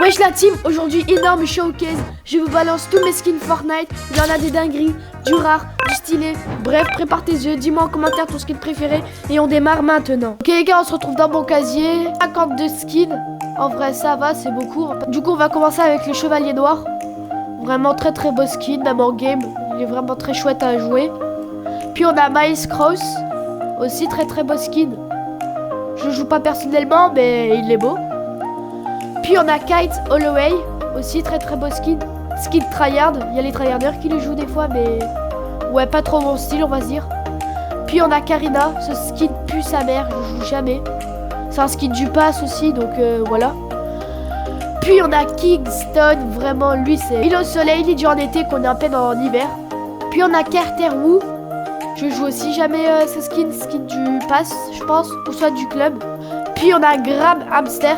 Wesh la team, aujourd'hui énorme showcase. Je vous balance tous mes skins Fortnite. Il y en a des dingueries, du rare, du stylé. Bref, prépare tes yeux, dis-moi en commentaire ton skin préféré. Et on démarre maintenant. Ok les gars, on se retrouve dans mon casier. 52 skins. En vrai ça va, c'est beaucoup. Du coup on va commencer avec le chevalier noir. Vraiment très très beau skin, même en game. Il est vraiment très chouette à jouer. Puis on a Miles Cross. Aussi très très beau skin. Je joue pas personnellement mais il est beau. Puis on a Kite Holloway, aussi très très beau skin. Skin tryhard, il y a les tryharders qui le jouent des fois, mais ouais, pas trop mon style, on va se dire. Puis on a Karina, ce skin pue sa mère, je joue jamais. C'est un skin du pass aussi, donc voilà. Puis on a Kingston, vraiment lui c'est il est au soleil, il est déjà en été, qu'on est à peine en hiver. Puis on a Carter Wu, je joue aussi jamais ce skin du pass, je pense, ou soit du club. Puis on a Grab Hamster.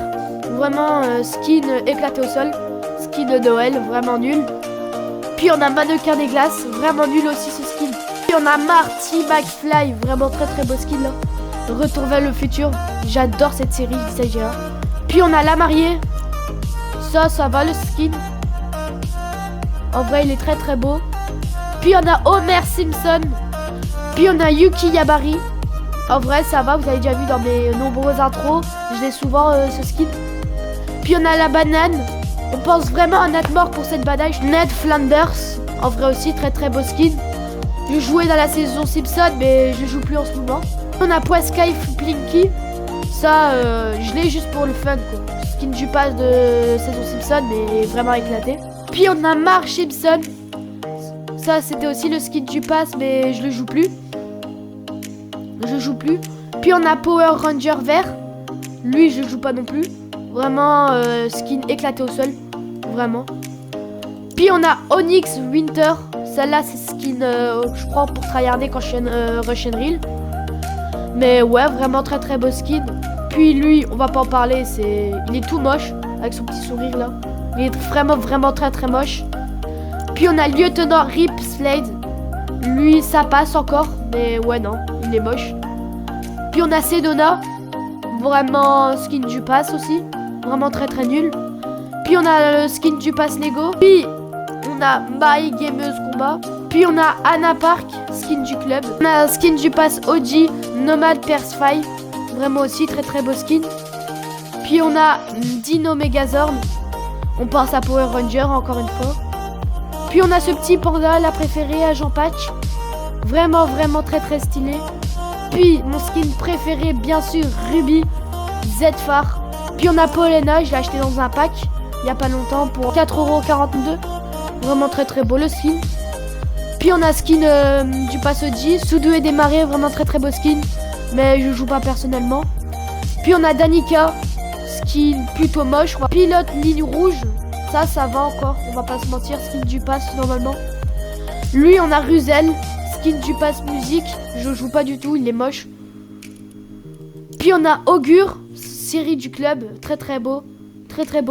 Vraiment skin éclaté au sol. Skin de Noël, vraiment nul. Puis on a Mannequin des glaces, vraiment nul aussi ce skin. Puis on a Marty McFly, vraiment très très beau skin là. Retour vers le futur, j'adore cette série, il s'agit là. Puis on a La Mariée. Ça va le skin. En vrai il est très très beau. Puis on a Homer Simpson. Puis on a Yuki Yabari. En vrai ça va, vous avez déjà vu dans mes nombreuses intros. Je l'ai souvent ce skin. Puis on a la banane. On pense vraiment à Nat mort pour cette banane. Ned Flanders. En vrai aussi très très beau skin. Je jouais dans la saison Simpson mais je joue plus en ce moment. On a Poisky Plinky. Ça je l'ai juste pour le fun quoi. Skin du pass de saison Simpson mais vraiment éclaté. Puis on a Marge Simpson. Ça c'était aussi le skin du pass mais je le joue plus. Puis on a Power Ranger vert. Lui je joue pas non plus. Vraiment skin éclaté au sol. Vraiment. Puis on a Onyx Winter. Celle-là c'est skin je prends pour tryharder quand je suis Rush and Reel. Mais ouais vraiment très très beau skin. Puis lui on va pas en parler. Il est tout moche. Avec son petit sourire là. Il est vraiment très très moche. Puis on a Lieutenant Rip Slade. Lui ça passe encore. Mais ouais non il est moche. Puis on a Sedona. Vraiment skin du pass aussi. Vraiment très très nul. Puis on a le skin du pass Lego. Puis on a My Gameuse Combat. Puis on a Anna Park, skin du club. On a un skin du pass OG Nomad Persfy. Vraiment aussi très très beau skin. Puis on a Dino Megazord. On pense à Power Ranger encore une fois. Puis on a ce petit panda, la préférée à Jean Patch. Vraiment très très stylé. Puis mon skin préféré bien sûr Ruby Z-Far. Puis on a Paulina, je l'ai acheté dans un pack il y a pas longtemps pour 4,42€. Vraiment très très beau le skin. Puis on a skin du pass OG, Soudou et Démarré, vraiment très très beau skin. Mais je joue pas personnellement. Puis on a Danica, skin plutôt moche quoi. Pilote ligne rouge, ça va encore, on va pas se mentir, skin du pass normalement. Lui on a Ruzel, skin du pass musique, je joue pas du tout, il est moche. Puis on a Augure, série du club, très très beau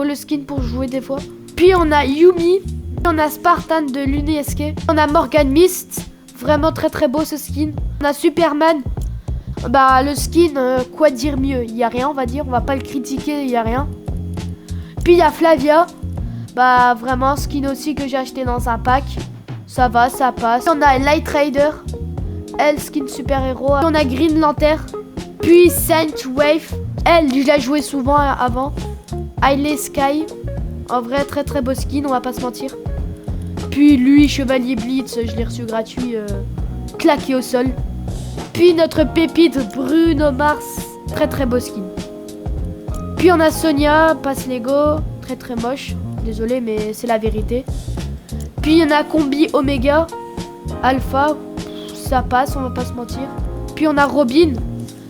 le skin pour jouer des fois. Puis on a Yumi, on a Spartan de l'UNESC, on a Morgan Mist, vraiment très très beau ce skin. On a Superman, bah le skin, quoi dire mieux, il y a rien on va dire, on va pas le critiquer, il y a rien. Puis il y a Flavia, bah vraiment skin aussi que j'ai acheté dans un pack, ça va, ça passe. On a Light Rider, elle skin super héros. On a Green Lantern, puis Saint Wave. Elle, je l'ai joué souvent avant. Hailey Sky. En vrai, très très beau skin, on va pas se mentir. Puis lui, Chevalier Blitz, je l'ai reçu gratuit, claqué au sol. Puis notre pépite Bruno Mars. Très très beau skin. Puis on a Sonia, passe Lego. Très très moche. Désolé, mais c'est la vérité. Puis on a Combi Omega. Alpha. Ça passe, on va pas se mentir. Puis on a Robin.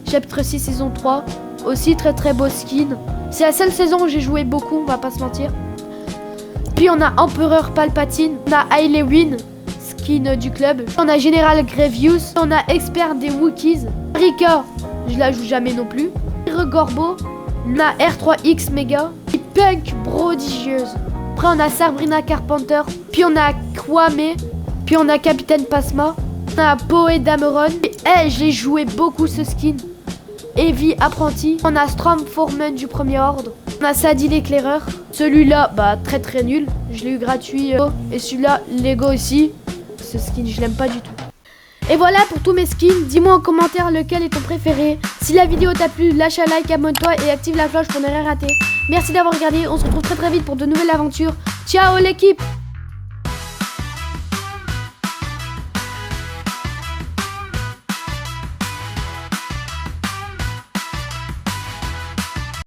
Chapitre 6, saison 3. Aussi très très beau skin. C'est la seule saison où j'ai joué beaucoup, on va pas se mentir. Puis on a Empereur Palpatine. On a Hailey Wynn, skin du club. On a Général Grievous. On a Expert des Wookiees. Rika, je la joue jamais non plus. Gorbo. On a R3X Mega. Et Punk Prodigieuse. Après on a Sabrina Carpenter. Puis on a Kwame. Puis on a Capitaine Pasma. On a Poe Dameron. Et j'ai joué beaucoup ce skin. Heavy Apprenti. On a Stormforeman du premier ordre. On a Sadie l'éclaireur. Celui-là, bah très très nul. Je l'ai eu gratuit. Et celui-là, Lego aussi. Ce skin, je l'aime pas du tout. Et voilà pour tous mes skins. Dis-moi en commentaire lequel est ton préféré. Si la vidéo t'a plu, lâche un like, abonne-toi et active la cloche pour ne rien rater. Merci d'avoir regardé. On se retrouve très très vite pour de nouvelles aventures. Ciao l'équipe!